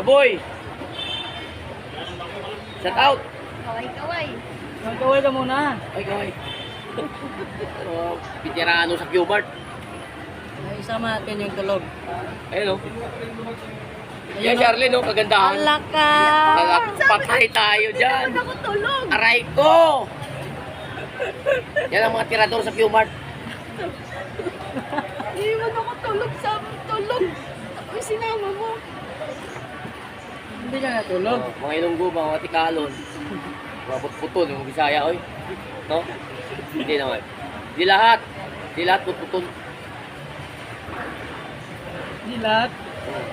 Aboy! Shout out! Kaway-kaway. Magkaway ka muna. Ay, kaway. Veterano sa Q-Mart. Ay, isama natin yung tulog. Ayun o. Yan, Charlie, no? Kagandahan. Alaka! Patay tayo dyan. Ano ako tulog? Aray ko! Yan ang mga tirador sa Q-Mart. Iwan ako tulog sa tulog. Uy, sinama mo. Hindi ka natulog. Mga Ilonggo, mga Tikalon. Mga putputol, yung Bisaya, oy. No? Hindi naman. Di lahat. Di lahat putputol. Hindi lahat.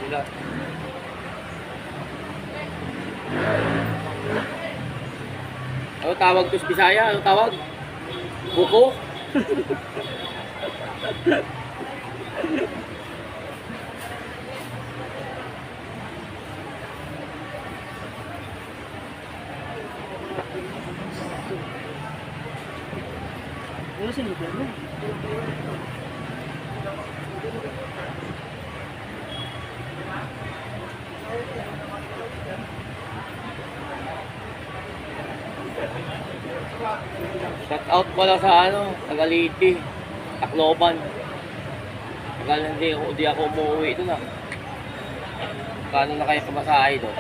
Di lahat. Ano tawag to sa Bisaya? Ano tawag? Buko? Ano sinigyan mo? Shout out pala sa ano, Tagaliti, Tacloban. Tagal na hindi ako umuwi doon ah. Kano na kayo pamasahe doon?